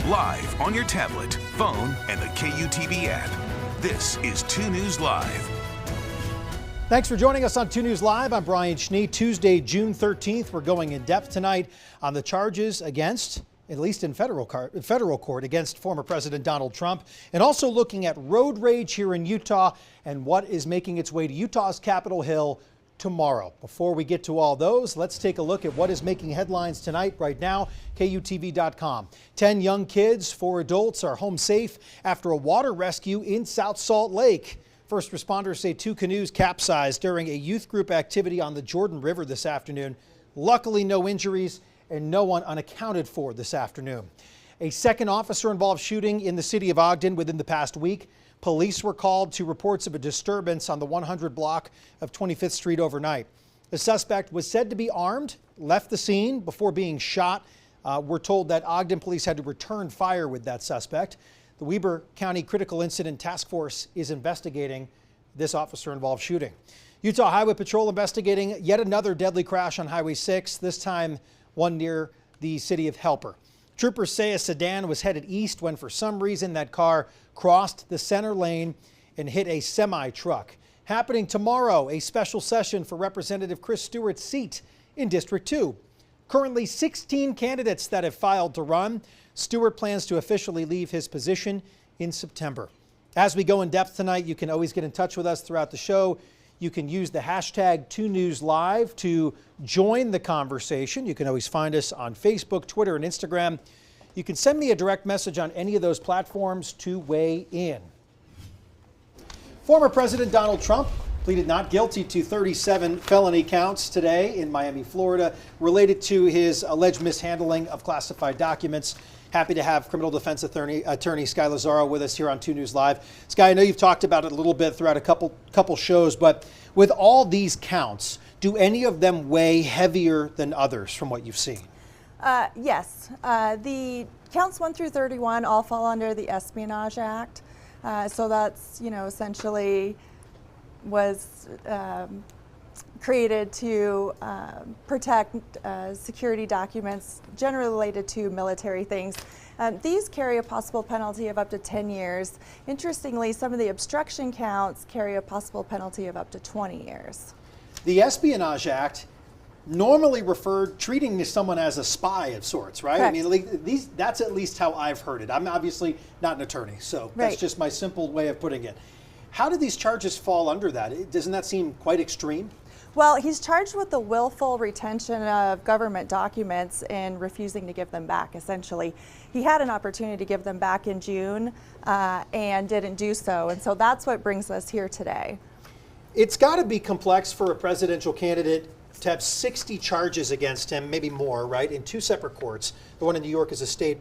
live on your tablet, phone, and the KUTV app. This is 2 News Live. Thanks for joining us on 2 News Live. I'm Brian Schnee. Tuesday, June 13th. We're going in depth tonight on the charges against, at least in federal court, against former President Donald Trump, and also looking at road rage here in Utah and what is making its way to Utah's Capitol Hill tomorrow. Before we get to all those, let's take a look at what is making headlines tonight right now. KUTV.com. 10 young kids, 4 adults are home safe after a water rescue in South Salt Lake. First responders say 2 canoes capsized during a youth group activity on the Jordan River this afternoon. Luckily, no injuries and no one unaccounted for this afternoon. A second officer-involved shooting in the city of Ogden within the past week. Police were called to reports of a disturbance on the 100 block of 25th Street overnight. The suspect was said to be armed, left the scene before being shot. We're told that Ogden police had to return fire with that suspect. The Weber County Critical Incident Task Force is investigating this officer-involved shooting. Utah Highway Patrol investigating yet another deadly crash on Highway 6, this time one near the city of Helper. Troopers say a sedan was headed east when for some reason that car crossed the center lane and hit a semi-truck. Happening tomorrow, a special session for Representative Chris Stewart's seat in District 2. Currently 16 candidates that have filed to run. Stewart plans to officially leave his position in September. As we go in depth tonight, you can always get in touch with us throughout the show. You can use the hashtag 2NewsLive to join the conversation. You can always find us on Facebook, Twitter, and Instagram. You can send me a direct message on any of those platforms to weigh in. Former President Donald Trump pleaded not guilty to 37 felony counts today in Miami, Florida, related to his alleged mishandling of classified documents. Happy to have criminal defense attorney Skye Lazaro with us here on 2 News Live. Skye, I know you've talked about it a little bit throughout a couple shows, but with all these counts, do any of them weigh heavier than others from what you've seen? Yes. The counts 1 through 31 all fall under the Espionage Act. So that's, essentially was created to protect security documents generally related to military things. These carry a possible penalty of up to 10 years. Interestingly, some of the obstruction counts carry a possible penalty of up to 20 years. The Espionage Act normally treating someone as a spy of sorts, right? Correct. I mean, that's at least how I've heard it. I'm obviously not an attorney, so that's Right. just my simple way of putting it. How do these charges fall under that? Doesn't that seem quite extreme? Well, he's charged with the willful retention of government documents and refusing to give them back, essentially. He had an opportunity to give them back in June and didn't do so. And so that's what brings us here today. It's got to be complex for a presidential candidate to have 60 charges against him, maybe more, right, in 2 separate courts. The one in New York is a state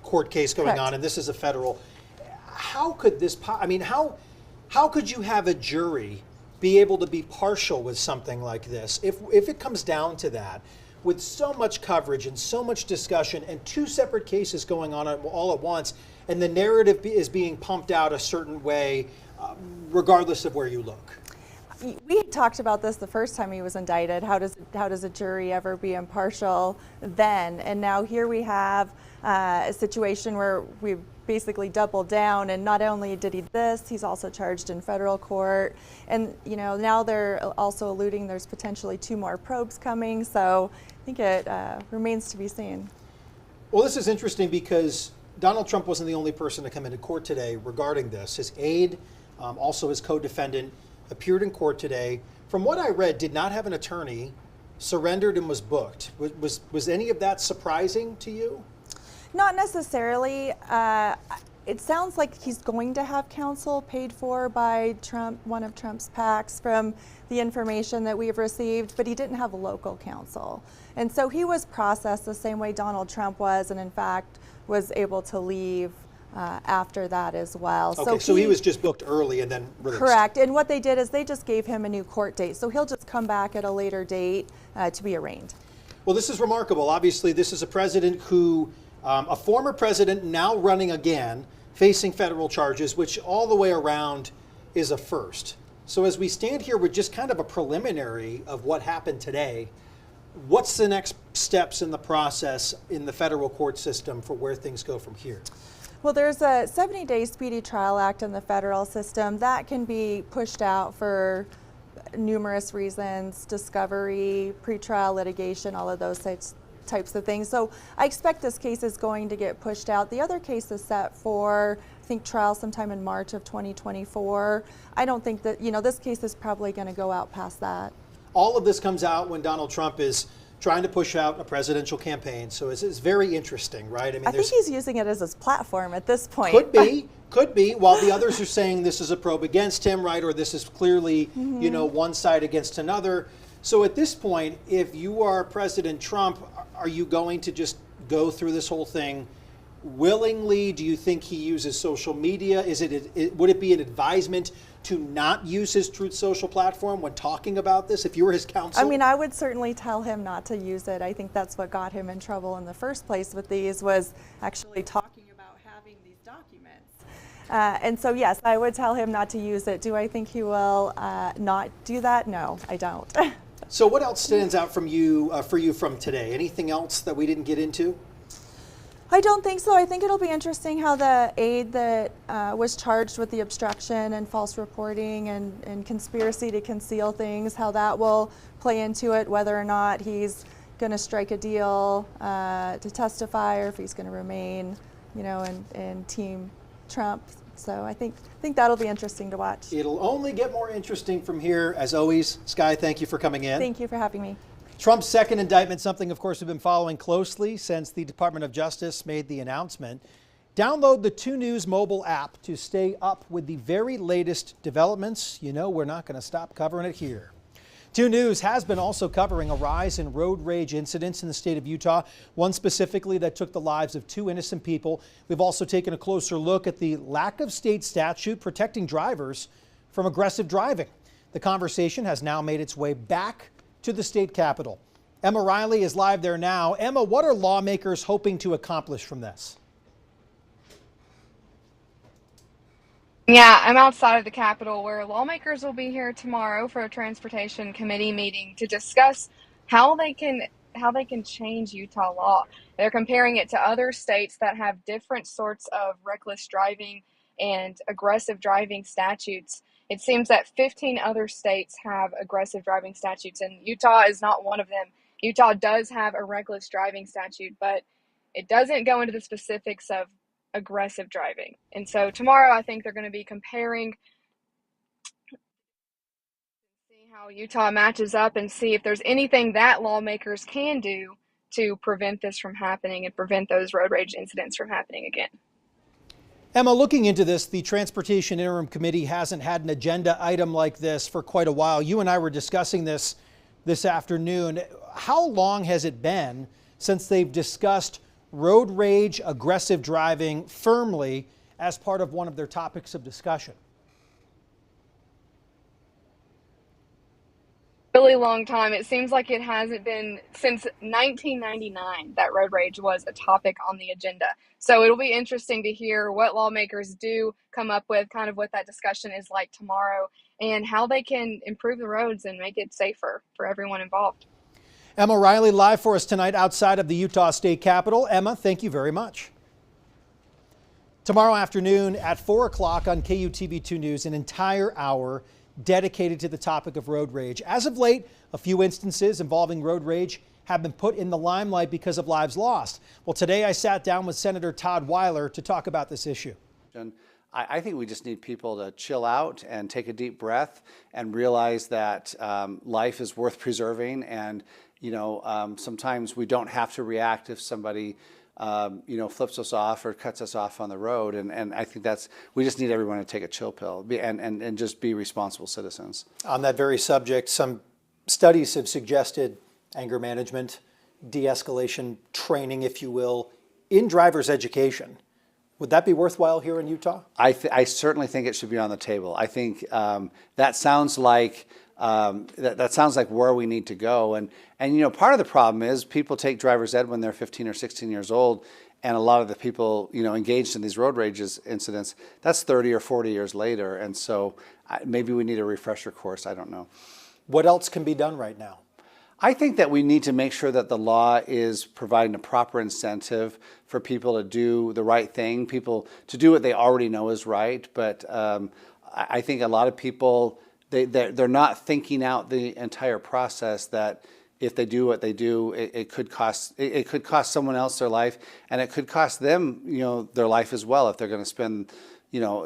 court case going Correct. on, and this is a federal. How could this, how could you have a jury be able to be partial with something like this? If it comes down to that, with so much coverage and so much discussion and 2 separate cases going on all at once, and the narrative is being pumped out a certain way, regardless of where you look. We talked about this the first time he was indicted. How does a jury ever be impartial then? And now here we have a situation where we've basically doubled down, and not only did he this, he's also charged in federal court. And now they're also alluding there's potentially 2 more probes coming. So I think it remains to be seen. Well, this is interesting because Donald Trump wasn't the only person to come into court today regarding this. His aide, also his co-defendant, appeared in court today. From what I read, did not have an attorney, surrendered and was booked. Was any of that surprising to you? Not necessarily. It sounds like he's going to have counsel paid for by Trump, one of Trump's PACs, from the information that we've received, but he didn't have local counsel. And so he was processed the same way Donald Trump was, and in fact was able to leave after that as well. Okay, so he was just booked early and then released. Correct. And what they did is they just gave him a new court date. So he'll just come back at a later date to be arraigned. Well, this is remarkable. Obviously, this is a president who, a former president now running again, facing federal charges, which all the way around is a first. So as we stand here with just kind of a preliminary of what happened today, What's the next steps in the process in the federal court system for where things go from here? Well, there's a 70-day Speedy Trial Act in the federal system that can be pushed out for numerous reasons: discovery, pretrial litigation, all of those types of things. So I expect this case is going to get pushed out. The other case is set for, I think, trial sometime in March of 2024. I don't think that, this case is probably going to go out past that. All of this comes out when Donald Trump is trying to push out a presidential campaign. So it's very interesting, right? I think he's using it as his platform at this point. Could be, while the others are saying this is a probe against him, right? Or this is clearly, one side against another. So at this point, if you are President Trump, are you going to just go through this whole thing willingly? Do you think he uses social media? Would it be an advisement to not use his Truth Social platform when talking about this if you were his counsel? I mean, I would certainly tell him not to use it. I think that's what got him in trouble in the first place with these, was actually talking about having these documents. And so, yes, I would tell him not to use it. Do I think he will not do that? No, I don't. So what else stands out for you from today? Anything else that we didn't get into? I don't think so. I think it'll be interesting how the aide that was charged with the obstruction and false reporting and conspiracy to conceal things, how that will play into it, whether or not he's going to strike a deal to testify, or if he's going to remain, in Team Trump. So I think that'll be interesting to watch. It'll only get more interesting from here. As always, Skye, thank you for coming in. Thank you for having me. Trump's second indictment, something, of course, we've been following closely since the Department of Justice made the announcement. Download the 2 News mobile app to stay up with the very latest developments. We're not going to stop covering it here. 2 News has been also covering a rise in road rage incidents in the state of Utah, one specifically that took the lives of 2 innocent people. We've also taken a closer look at the lack of state statute protecting drivers from aggressive driving. The conversation has now made its way back to the state capitol. Emma Riley is live there now. Emma, what are lawmakers hoping to accomplish from this? Yeah, I'm outside of the Capitol, where lawmakers will be here tomorrow for a transportation committee meeting to discuss how they can change Utah law. They're comparing it to other states that have different sorts of reckless driving and aggressive driving statutes. It seems that 15 other states have aggressive driving statutes, and Utah is not one of them. Utah does have a reckless driving statute, but it doesn't go into the specifics of aggressive driving. And so tomorrow I think they're going to be comparing, see how Utah matches up and see if there's anything that lawmakers can do to prevent this from happening and prevent those road rage incidents from happening again. Emma, looking into this, the Transportation Interim Committee hasn't had an agenda item like this for quite a while. You and I were discussing this afternoon. How long has it been since they've discussed road rage, aggressive driving firmly as part of one of their topics of discussion? Really long time. It seems like it hasn't been since 1999 that road rage was a topic on the agenda. So it'll be interesting to hear what lawmakers do come up with, kind of what that discussion is like tomorrow, and how they can improve the roads and make it safer for everyone involved. Emma Riley live for us tonight outside of the Utah State Capitol. Emma, thank you very much. Tomorrow afternoon at 4 o'clock on KUTV 2 News, an entire hour dedicated to the topic of road rage. As of late, a few instances involving road rage have been put in the limelight because of lives lost. Well, today I sat down with Senator Todd Weiler to talk about this issue. I think we just need people to chill out and take a deep breath and realize that life is worth preserving. And, sometimes we don't have to react if somebody flips us off or cuts us off on the road. And I think we just need everyone to take a chill pill and just be responsible citizens. On that very subject, some studies have suggested anger management, de-escalation training, if you will, in driver's education. Would that be worthwhile here in Utah? I certainly think it should be on the table. I think that sounds like where we need to go. And part of the problem is people take driver's ed when they're 15 or 16 years old, and a lot of the people engaged in these road rage incidents, that's 30 or 40 years later. And so maybe we need a refresher course. I don't know. What else can be done right now? I think that we need to make sure that the law is providing a proper incentive for people to do the right thing, people to do what they already know is right. But I think a lot of people, they're not thinking out the entire process, that if they do what they do, it could cost someone else their life, and it could cost them, their life as well, if they're going to spend,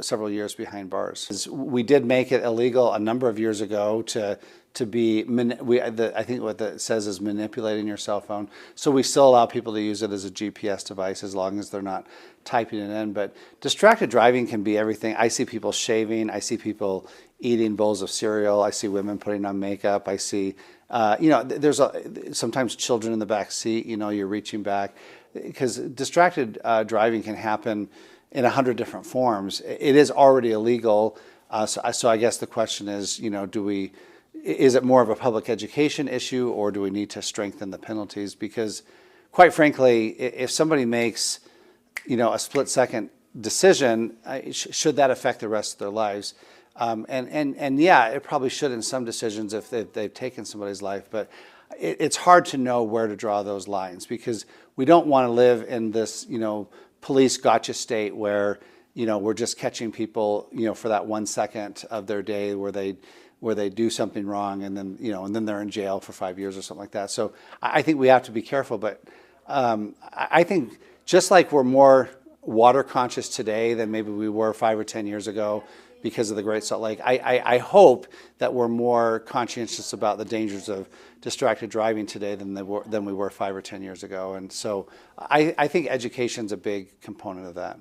several years behind bars. We did make it illegal a number of years ago to be, I think what that says is manipulating your cell phone. So we still allow people to use it as a GPS device as long as they're not typing it in. But distracted driving can be everything. I see people shaving. I see people eating bowls of cereal. I see women putting on makeup. I see, there's sometimes children in the back seat. You're reaching back, because distracted driving can happen in 100 different forms. It is already illegal. So I guess the question is, is it more of a public education issue, or do we need to strengthen the penalties? Because quite frankly, if somebody makes, a split-second decision, should that affect the rest of their lives? And yeah, it probably should in some decisions if they've taken somebody's life, but it's hard to know where to draw those lines, because we don't want to live in this, police gotcha state where, we're just catching people, for that 1 second of their day where they do something wrong, and then and then they're in jail for 5 years or something like that. So I think we have to be careful. But I think just like we're more water conscious today than maybe we were 5 or 10 years ago because of the Great Salt Lake, I hope that we're more conscientious about the dangers of distracted driving today than we were 5 or 10 years ago. And so I think education's a big component of that.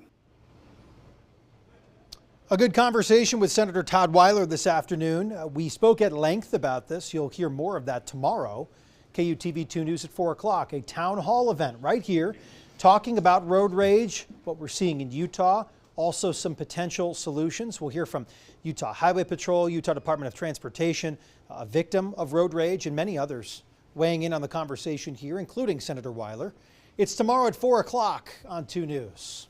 A good conversation with Senator Todd Weiler this afternoon. We spoke at length about this. You'll hear more of that tomorrow. KUTV 2 News at 4 o'clock, a town hall event right here, talking about road rage, what we're seeing in Utah, also some potential solutions. We'll hear from Utah Highway Patrol, Utah Department of Transportation, a victim of road rage, and many others weighing in on the conversation here, including Senator Weiler. It's tomorrow at 4 o'clock on 2 News.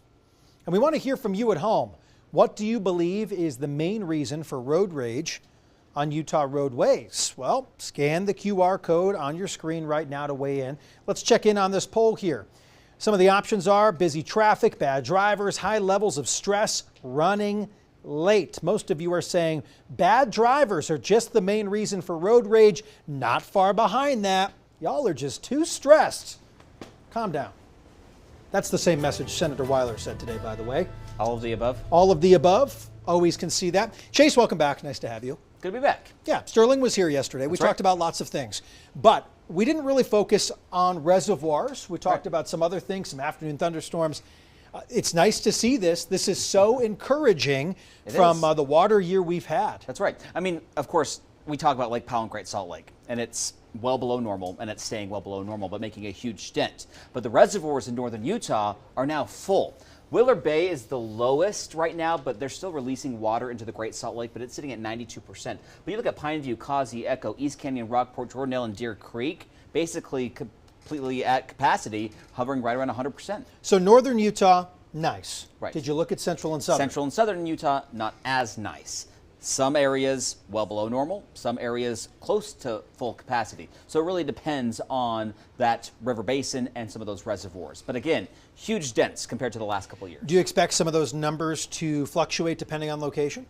And we want to hear from you at home. What do you believe is the main reason for road rage on Utah roadways? Well, scan the QR code on your screen right now to weigh in. Let's check in on this poll here. Some of the options are busy traffic, bad drivers, high levels of stress, running late. Most of you are saying bad drivers are just the main reason for road rage. Not far behind that. Y'all are just too stressed. Calm down. That's the same message Senator Weiler said today, by the way. All of the above? All of the above. Always can see that. Chase, welcome back. Nice to have you. Good to be back. Yeah, Sterling was here yesterday. We talked about lots of things, but we didn't really focus on reservoirs. We talked about some other things, some afternoon thunderstorms. It's nice to see this. This is so encouraging from the water year we've had. That's right. I mean, of course, we talk about Lake Powell and Great Salt Lake, and it's well below normal, and it's staying well below normal, but making a huge dent. But the reservoirs in northern Utah are now full. Wheeler Bay is the lowest right now, but they're still releasing water into the Great Salt Lake, but it's sitting at 92%. But you look at Pineview, Causey, Echo, East Canyon, Rockport, Jordanelle, and Deer Creek, basically completely at capacity, hovering right around 100%. So northern Utah, nice. Right. Did you look at central and southern? Central and southern Utah, not as nice. Some areas well below normal, some areas close to full capacity. So it really depends on that river basin and some of those reservoirs. But again, huge dents compared to the last couple of years. Do you expect some of those numbers to fluctuate depending on location?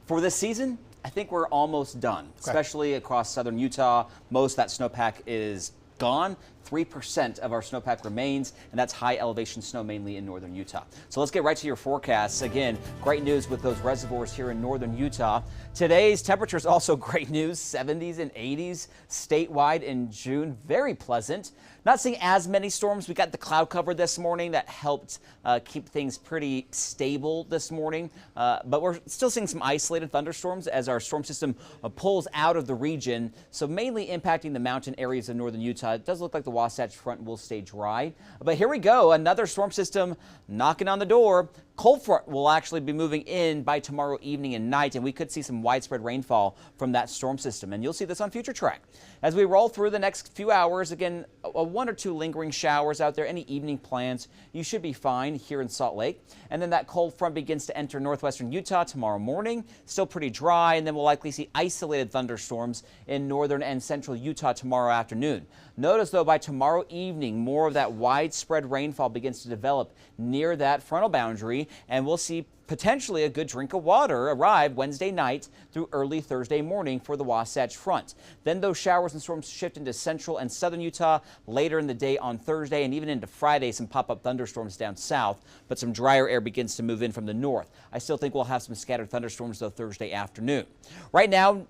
For this season, I think we're almost done, especially across southern Utah. Most of that snowpack is gone. 3% of our snowpack remains, and that's high elevation snow mainly in northern Utah. So let's get right to your forecasts. Again, great news with those reservoirs here in northern Utah. Today's temperature is also great news, 70s and 80s statewide in June. Very pleasant. Not seeing as many storms. We got the cloud cover this morning that helped keep things pretty stable this morning. But we're still seeing some isolated thunderstorms as our storm system pulls out of the region. So mainly impacting the mountain areas of northern Utah. It does look like the Wasatch Front will stay dry. But here we go. Another storm system knocking on the door. Cold front will actually be moving in by tomorrow evening and night, and we could see some widespread rainfall from that storm system. And you'll see this on Future Track. As we roll through the next few hours, again, one or two lingering showers out there. Any evening plans, you should be fine here in Salt Lake. And then that cold front begins to enter northwestern Utah tomorrow morning. Still pretty dry, and then we'll likely see isolated thunderstorms in northern and central Utah tomorrow afternoon. Notice, though, by tomorrow evening, more of that widespread rainfall begins to develop near that frontal boundary, and we'll see potentially a good drink of water arrive Wednesday night through early Thursday morning for the Wasatch Front. Then those showers and storms shift into central and southern Utah later in the day on Thursday, and even into Friday, some pop-up thunderstorms down south, but some drier air begins to move in from the north. I still think we'll have some scattered thunderstorms, though, Thursday afternoon. Right now,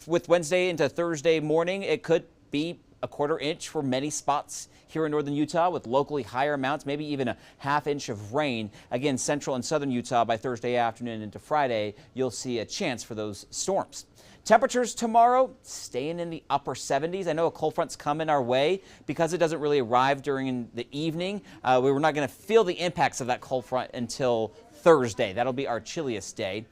with Wednesday into Thursday morning, it could be a quarter inch for many spots here in northern Utah, with locally higher amounts, maybe even a half inch of rain. Again, central and southern Utah by Thursday afternoon into Friday, you'll see a chance for those storms. Temperatures tomorrow staying in the upper 70s. I know a cold front's coming our way. Because it doesn't really arrive during the evening, we were not going to feel the impacts of that cold front until Thursday. That'll be our chilliest day.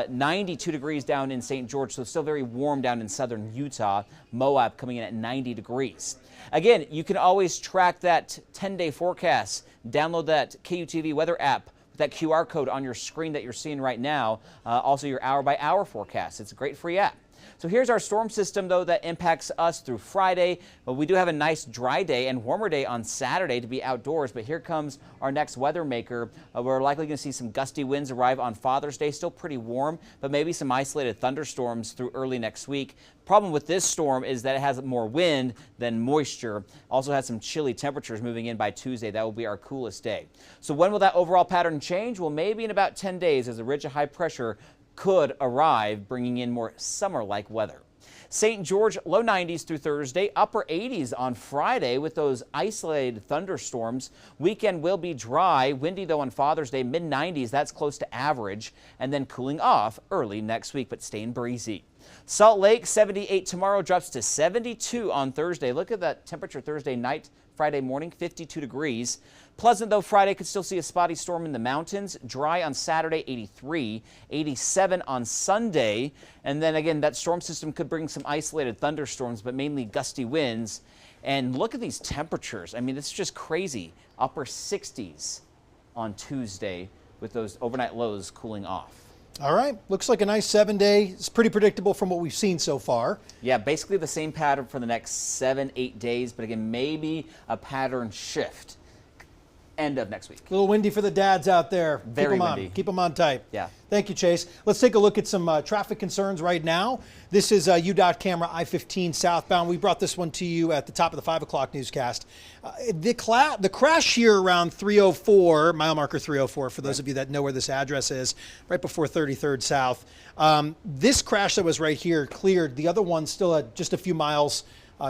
92 degrees down in St. George, so still very warm down in southern Utah. Moab coming in at 90 degrees. Again, you can always track that 10-day forecast. Download that KUTV weather app with that QR code on your screen that you're seeing right now. Also your hour-by-hour forecast. It's a great free app. So here's our storm system, though, that impacts us through Friday. But we do have a nice dry day and warmer day on Saturday to be outdoors. But here comes our next weather maker. We're likely going to see some gusty winds arrive on Father's Day. Still pretty warm, but maybe some isolated thunderstorms through early next week. Problem with this storm is that it has more wind than moisture. Also has some chilly temperatures moving in by Tuesday. That will be our coolest day. So when will that overall pattern change? Well, maybe in about 10 days as a ridge of high pressure could arrive, bringing in more summer-like weather. St. George, low 90s through Thursday, upper 80s on Friday with those isolated thunderstorms. Weekend will be dry, windy though on Father's Day, mid-90s, that's close to average, and then cooling off early next week, but staying breezy. Salt Lake, 78 tomorrow, drops to 72 on Thursday. Look at that temperature Thursday night, Friday morning, 52 degrees. Pleasant, though, Friday could still see a spotty storm in the mountains. Dry on Saturday, 83, 87 on Sunday. And then again, that storm system could bring some isolated thunderstorms, but mainly gusty winds. And look at these temperatures. I mean, it's just crazy. Upper 60s on Tuesday with those overnight lows cooling off. All right. Looks like a nice 7-day. It's pretty predictable from what we've seen so far. Yeah, basically the same pattern for the next 7-8 days. But again, maybe a pattern shift. End of next week. A little windy for the dads out there. Very windy. Keep them on tight. Yeah. Thank you, Chase. Let's take a look at some traffic concerns right now. This is UDOT camera I-15 southbound. We brought this one to you at the top of the 5 o'clock newscast. The crash here around 304, mile marker 304, for those of you that know where this address is, right before 33rd South. This crash that was right here cleared. The other one still at just a few miles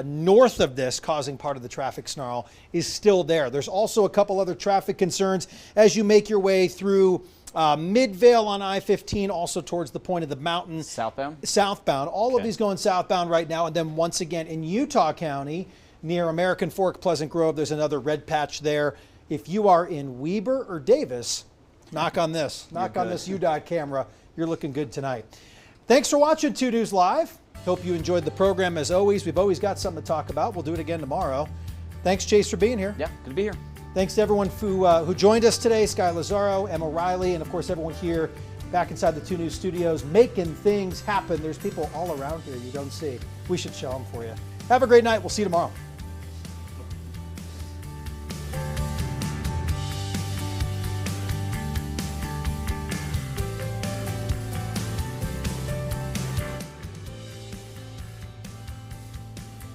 north of this, causing part of the traffic snarl, is still there. There's also a couple other traffic concerns as you make your way through Midvale on I-15, also towards the point of the mountain. Southbound? Southbound. All of these going southbound right now. And then once again in Utah County, near American Fork, Pleasant Grove, there's another red patch there. If you are in Weber or Davis, knock on this. Knock on this UDOT camera. You're looking good tonight. Thanks for watching 2 News Live. Hope you enjoyed the program as always. We've always got something to talk about. We'll do it again tomorrow. Thanks, Chase, for being here. Yeah, good to be here. Thanks to everyone who joined us today. Skye Lazaro, Emma Riley, and of course everyone here back inside the 2 News studios making things happen. There's people all around here you don't see. We should show them for you. Have a great night. We'll see you tomorrow.